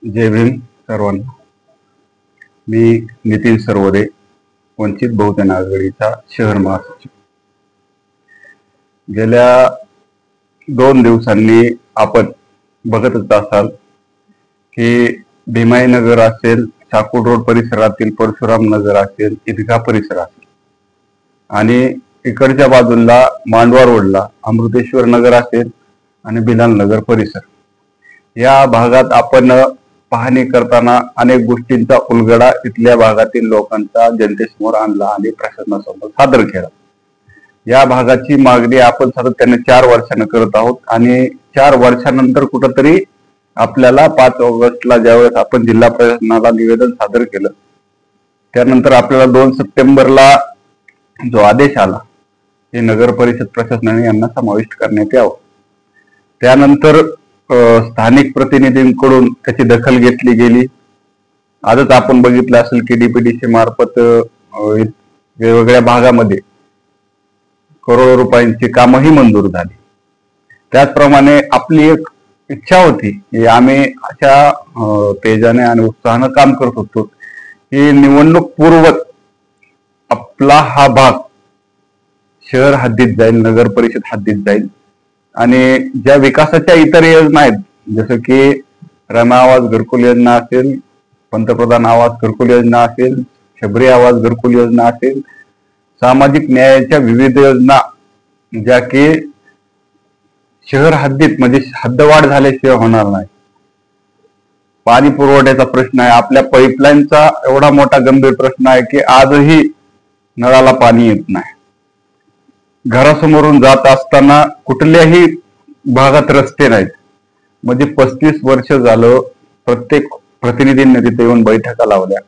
जय भीम सर्वांना. मी नितीन सरवरे, वंचित बहुजन आघाडीचा शहर महासचिव. गेल्या 2 दिवसांनी आपण बघतच असाल की भीमाई नगर असेल, ठाकूर रोड परिसरातील परशुराम नगर असेल, ईदगाह परिसर असेल आणि इकडच्या बाजूला मांडवा रोडला अमृतेश्वर नगर असेल आणि बिलाल नगर परिसर, या भागात आपण पाहणी करताना अनेक गोष्टींचा उलगडा इथल्या भागातील लोकांचा जनतेसमोर आणला आणि प्रशासनासमोर सादर केला. या भागाची मागणी आपण सातत्याने 4 वर्षांनी करत आहोत आणि 4 वर्षानंतर कुठंतरी आपल्याला 5 ऑगस्टला ज्यावेळेस आपण जिल्हा प्रशासनाला निवेदन सादर केलं, त्यानंतर आपल्याला 2 सप्टेंबरला जो आदेश आला हे नगर परिषद प्रशासनाने यांना समाविष्ट करण्यात यावं. त्यानंतर स्थानिक प्रतिनिधींकडून त्याची दखल घेतली गेली. आजच आपण बघितलं असेल की डीपीडीसी मार्फत वेगवेगळ्या भागामध्ये करोडो रुपयांची कामही मंजूर झाली. त्याचप्रमाणे आपली एक इच्छा होती की आम्ही अशा तेजाने आणि उत्साहानं काम करत होतो की निवडणूक पूर्व आपला हा भाग शहर हद्दीत जाईल, नगर परिषद हद्दीत जाईल आणि ज्या विकासाच्या इतर योजना आहेत, जसं की रम्या आवास घरकुल योजना असेल, पंतप्रधान आवास घरकुल योजना असेल, शबरी आवास घरकुल योजना असेल, सामाजिक न्यायाच्या विविध योजना ज्या की शहर हद्दीत म्हणजे हद्दवाढ झाल्याशिवाय होणार नाही. पाणी पुरवठ्याचा प्रश्न आहे, आपल्या पाईपलाईनचा एवढा मोठा गंभीर प्रश्न आहे की आजही नळाला पाणी येत नाही. घरासमोरून जात असताना कुठल्याही भागात रस्ते नाहीत. म्हणजे 35 वर्ष झालं प्रत्येक प्रतिनिधींनी तिथे येऊन बैठका लावल्या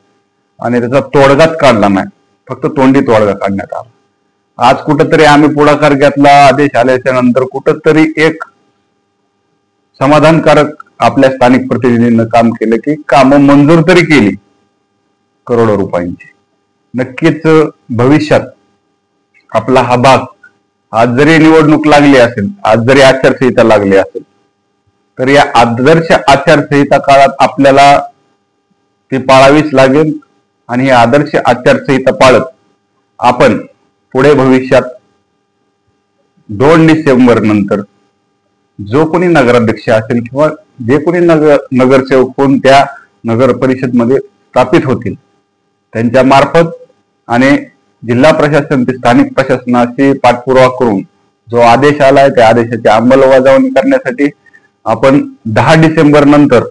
आणि त्याचा तोडगाच काढला नाही, फक्त तोंडी तोडगा काढण्यात आला. आज कुठंतरी आम्ही पुढाकार घेतला, आदेश आल्याच्या नंतर कुठंतरी एक समाधानकारक आपल्या स्थानिक प्रतिनिधींनी काम केलं की कामं मंजूर तरी केली करोडो रुपयांची. नक्कीच भविष्यात आपला हा भाग, आज जरी निवडणूक लागली असेल, आज जरी आचारसंहिता लागली असेल, तर या आदर्श आचारसंहिता काळात आपल्याला ती पाळावीच लागेल आणि ही आदर्श आचारसंहिता पाळत आपण पुढे भविष्यात 2 डिसेंबर नंतर जो कोणी नगराध्यक्ष असेल किंवा जे कोणी नगरसेवक होऊन त्या नगर परिषद मध्ये स्थापित होतील, त्यांच्या मार्फत आणि जिल्हा प्रशासन ते स्थानिक प्रशासनाशी पाठपुरावा करून जो आदेश आलाय त्या आदेशाची अंमलबजावणी करण्यासाठी आपण 10 डिसेंबर नंतर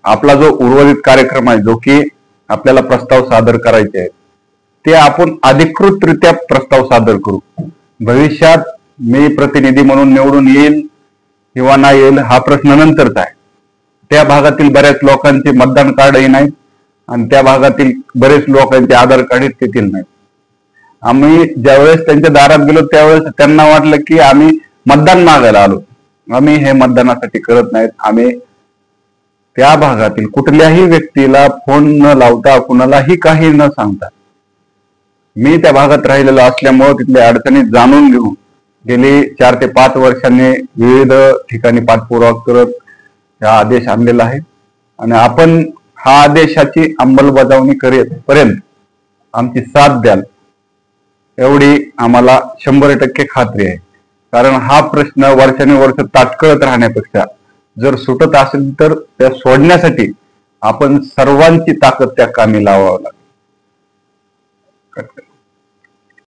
आपला जो उर्वरित कार्यक्रम आहे, जो की आपल्याला प्रस्ताव सादर करायचे आहेत, ते आपण अधिकृतरित्या प्रस्ताव सादर करू. भविष्यात मी प्रतिनिधी म्हणून निवडून येईल किंवा नाही येईल हा प्रश्न नंतरचा आहे. त्या भागातील बऱ्याच लोकांचे मतदान कार्डही नाहीत आणि त्या भागातील बरेच लोकांचे आधार कार्ड तेथील नाहीत. आम्ही ज्यावेळेस त्यांच्या दारात गेलो त्यावेळेस त्यांना वाटलं की आम्ही मतदान मागायला आलो. आम्ही हे मतदानासाठी करत नाहीत. आम्ही त्या भागातील कुठल्याही व्यक्तीला फोन न लावता, कुणालाही काही न सांगता, मी त्या भागात राहिलेलो असल्यामुळे तिथल्या अडचणी जाणून घेऊन गेली 4 ते 5 वर्षांनी विविध ठिकाणी पाठपुरावा करत हा आदेश आणलेला आहे आणि आपण हा आदेशाची अंमलबजावणी करेपर्यंत आमची साथ द्याल एवढी आम्हाला 100% खात्री आहे. कारण हा प्रश्न वर्षानुवर्ष ताटकळत राहण्यापेक्षा जर सुटत असेल तर त्या सोडण्यासाठी आपण सर्वांची ताकद त्या कामी लावावं लागेल.